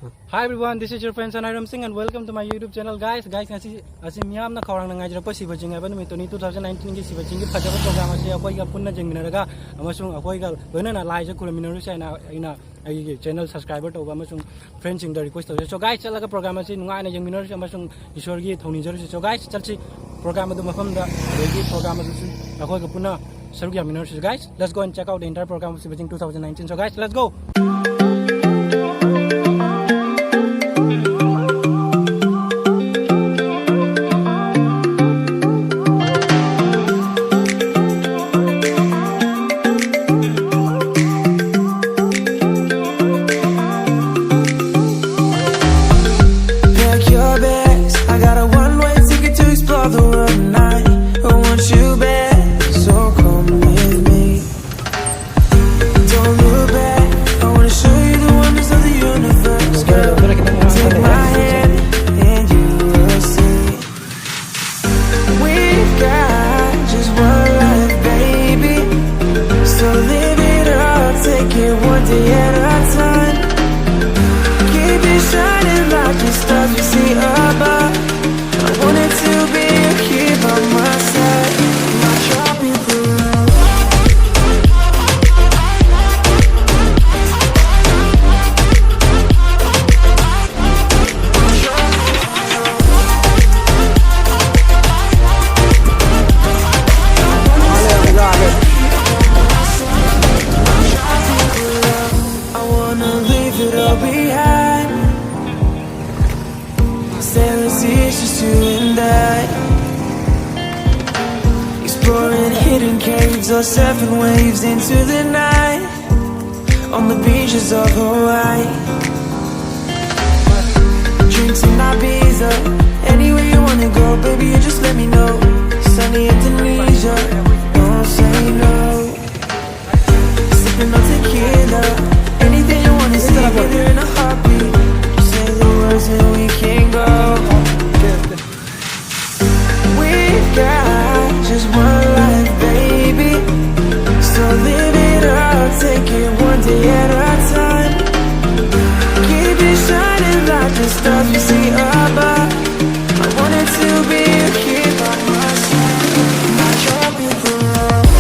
Hi everyone, this is your friend Sanaram Singh and welcome to my YouTube channel guys. Ngasi miyam na khawrang na ngai jra siba jing aba numi 2019 gi siba jing gi phajaba program ase akoi ga punna jingminaraga amasung akoi ga loina na lai ja kulaminaru sai na ina ai channel subscriber to amasung friends sing da request to so guys chalaga program ase nungai na jingminaru amasung ishwar gi thoni jaru so guys chalchi program adu mafam da gi program adu akoi ga punna sarug ya minaru guys. Let's go and check out the entire program of siba jing 2019. So guys, let's go. Exploring hidden caves or surfing waves into the night on the beaches of Hawaii. Drinks in Ibiza, anywhere you wanna go, baby, you just let me know. Sunny Indonesia, don't say no. Sipping on tequila, anything you wanna see, get there in a heartbeat. Just say the words and we can go. We've got just one life, baby, so live it up, take it one day at a time. Keep it shining like the stars we see above. I wanted to be here by my side, not dropping the love.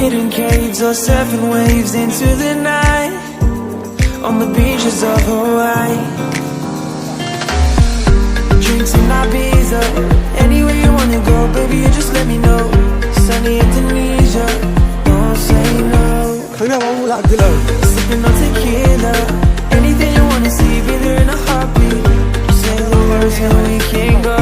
hidden caves or surfing waves into the night on the beaches of Hawaii. Drinks in Ibiza, anywhere you wanna go, baby, you just let me know. Sunny Indonesia, don't say no. Sipping on tequila, anything you wanna see, be there in a heartbeat. Just say the words and we can go.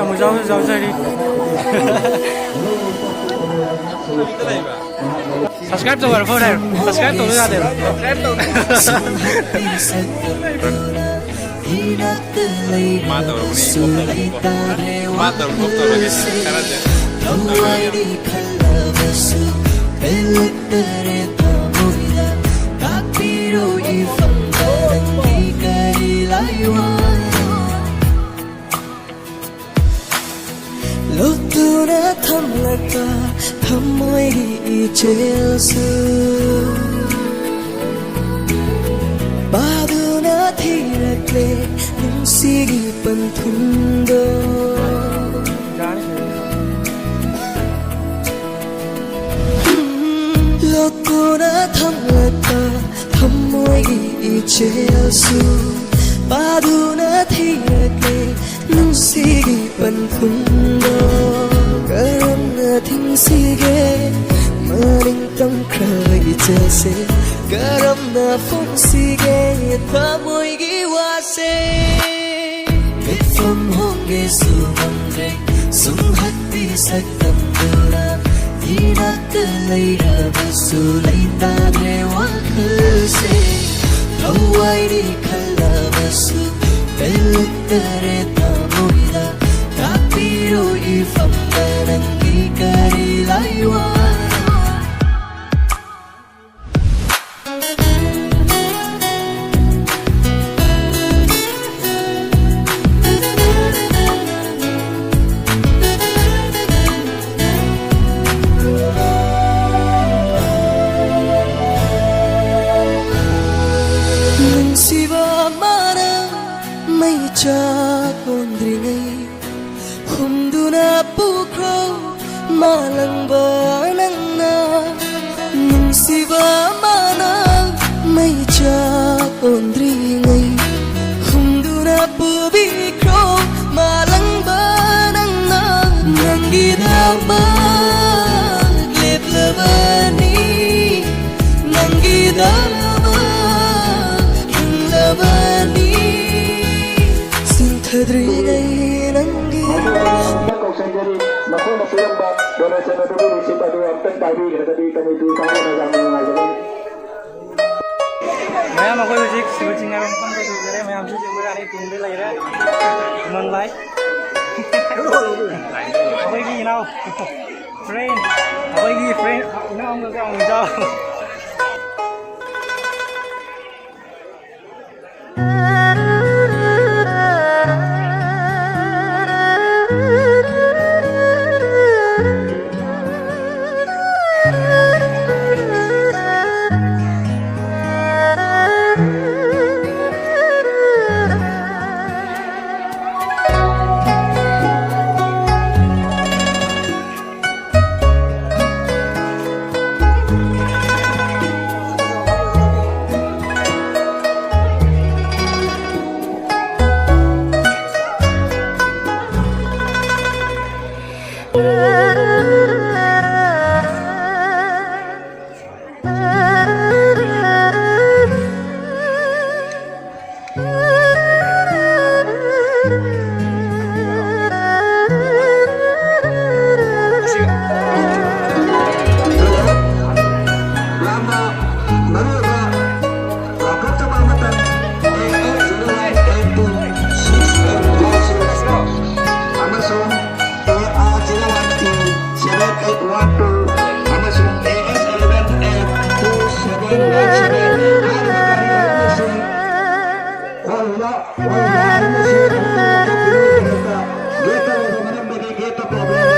Một dấu chơi đi. Subscribe to our phone. Subscribe to ra đều. Matur lagi sekarang aja. Lutuna thamlaka thamoi ijelsu baduna thirakle nungsigi panthundo Lutuna thamlaka thamoi ijelsu baduna thirakle nungsigi panthundo karamna thingsige maningtam khrai jase karamna fongsige thamoigi wase from honge sumandre sumhatti saktam dura dina kalaira basulai tadre wakhse thawairi khalla basu pelukare tamoida tapiro ifam nangi kari laiwa Siva mana mai cha kondringai humduna pukro malang banangna Siva mana mai cha kondringai humduna pubikro malang banangna nangidama leplabani nangidama Bani Sintadringai nangi Kau sendiri, maka nasi lembab, doa saya dulu isi pada waktu tadi tadi kami itu tahu yang mengajar. Maya mau kau musik, sebutin yang pun kau tu jadi, maya musik yang berani tunggu lagi dah, menglai. Apa lagi now, friend, apa lagi friend, now kita orang jauh. Kita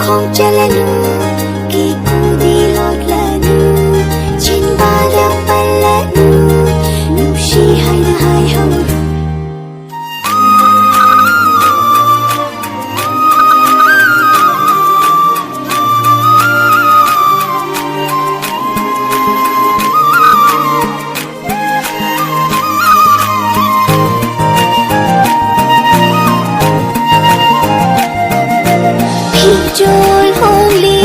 คงจะละลูกี่กูดีลดละลูจินบาเดียวไปละลูนูชีให้นะให้เฮาJol holi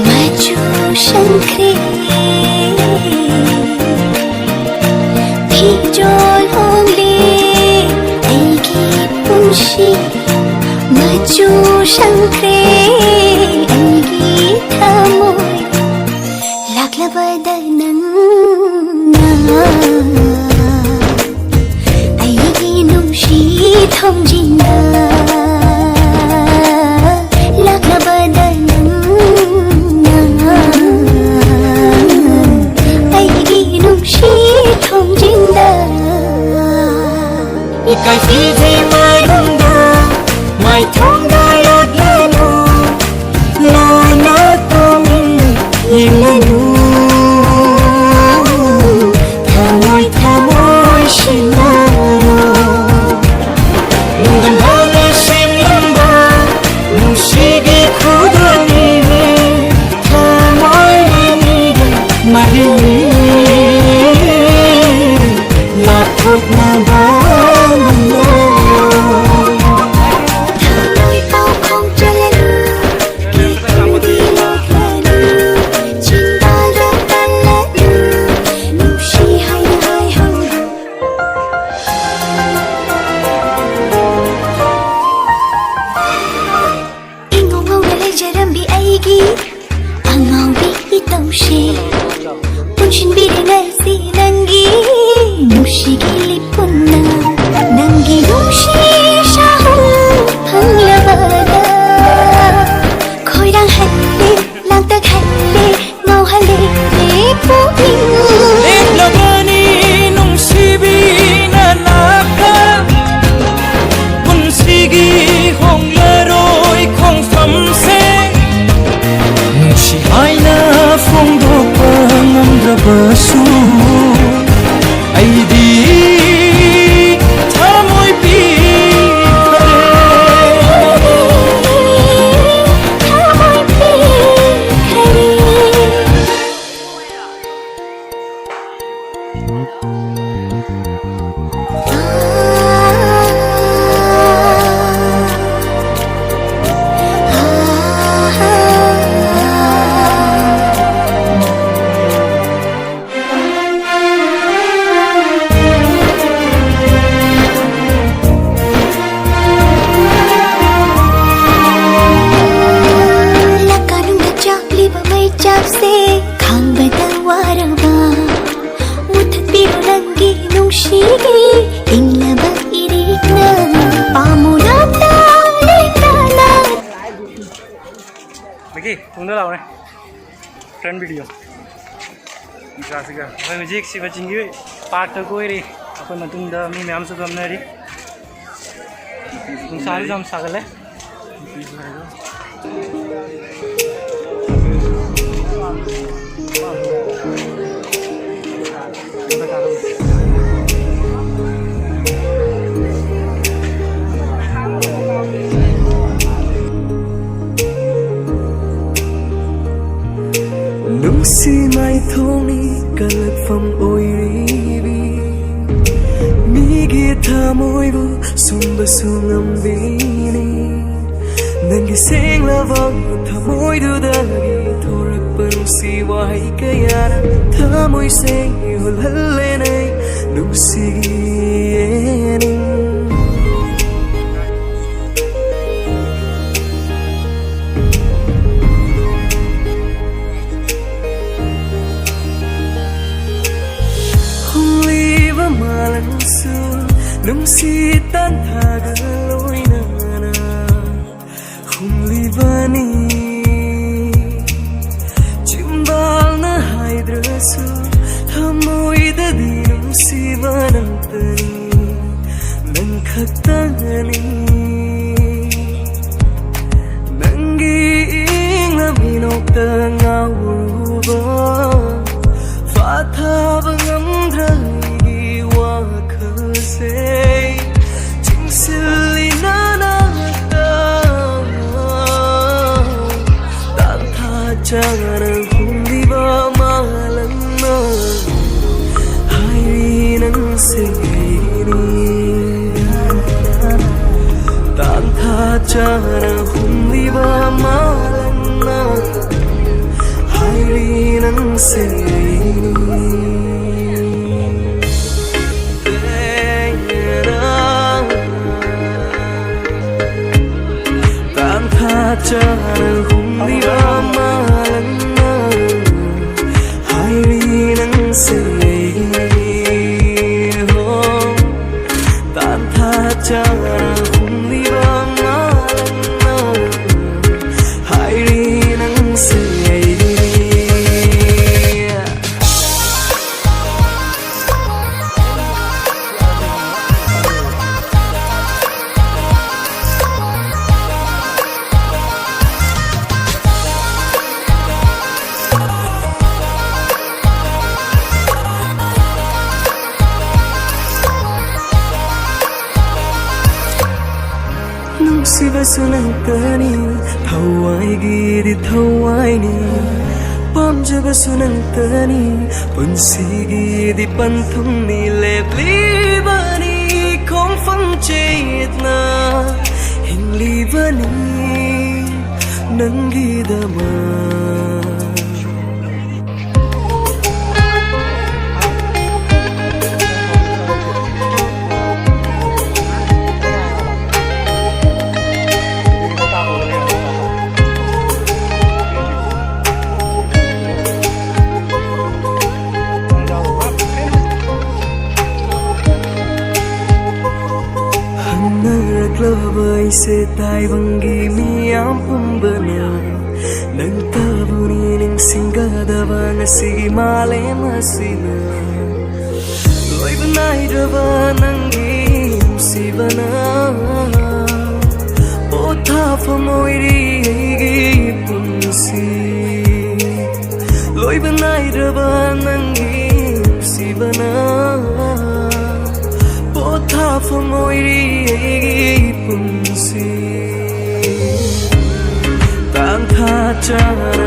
maju shankre Jol holi aigi punshi maju shankre aigi thamoy lagla badanang aigi nushi thomjinda Cái gì thì mai đông đô mai thông gai lót lên hồ lời nói tôi nhìn lên hồ thả môi xin lỗi đừng gần bao lời xin lắm bao đừng suy nghĩ khổ đơn đi thả môi đi mà đi là thuốc mà bao Cùng đỡ đầu này trend video Vậy mà dịch xí chính cái part tới cuối đi Aku mà tung đỡ mình làm sự cầm này đi Tung sari jam sagale Nung si mai thoni kalak fam oi ri mi gi tha moi bu sum ba sum am bi ni nang gi sing la vang tha moi du da gi thorak pan si wa hai ka ya tha moi se hol hal le nei nung si ni nung si tan tha ga loi na na hum li vani chimbal na hai drasu hamoi da di nung si vanantani nang khatani ꯅꯣꯛꯇ ꯉꯥꯎꯔꯨꯕ ꯐꯥꯊꯕ ꯉꯝꯗ꯭ꯔ ꯑꯩꯒꯤ ꯋꯥꯈꯜꯁꯦ ꯆꯤꯡꯁꯤꯜꯂꯤ ꯅꯅꯥꯛꯇ ꯇꯥꯟꯊꯥꯖꯅ ꯍꯨꯝꯂꯤꯕ ꯃꯥꯂꯪꯅ ꯍꯥꯏꯔꯤ ꯅꯪꯁꯦ ꯇꯥꯟꯊꯥꯖꯅ ꯍꯨꯝꯂꯤꯕ ꯃꯥꯂꯪꯅ ꯍꯥꯏꯔꯤ ꯅꯪꯁꯦ ꯇꯥꯟꯊꯥꯖꯅ ꯍꯨꯝꯂꯤꯕ ꯃꯥꯂꯪꯅ ꯍꯥꯏꯔꯤ ꯅꯪꯁꯦ ꯇꯥꯟꯊꯥꯖꯅ humliba malanna hairi nangse ꯅꯨꯡꯁꯤꯕꯁꯨ ꯅꯪꯇꯅꯤ ꯊꯋꯥꯏꯒꯤꯗꯤ ꯊꯋꯥꯏꯅꯤ ꯄꯥꯝꯖꯕꯁꯨ ꯅꯪꯇꯅꯤ ꯄꯨꯟꯁꯤꯒꯤꯗꯤ ꯄꯟꯊꯨꯡꯅꯤ ꯂꯦꯞꯂꯤꯕꯅꯤ ꯈꯣꯡꯐꯝ ꯆꯦꯠꯅ ꯍꯤꯡꯂꯤꯕꯅꯤ ꯅꯪꯒꯤꯗꯃꯛ hanaraklaba aise taibangi miyam pumbana nang tabuni ning singadaba ngasigi malem asina loibanairaba nangi sibana pothafamoiri eigi punsi loibanairaba nangi sibana pothafamoiri eigi punsi tanthacara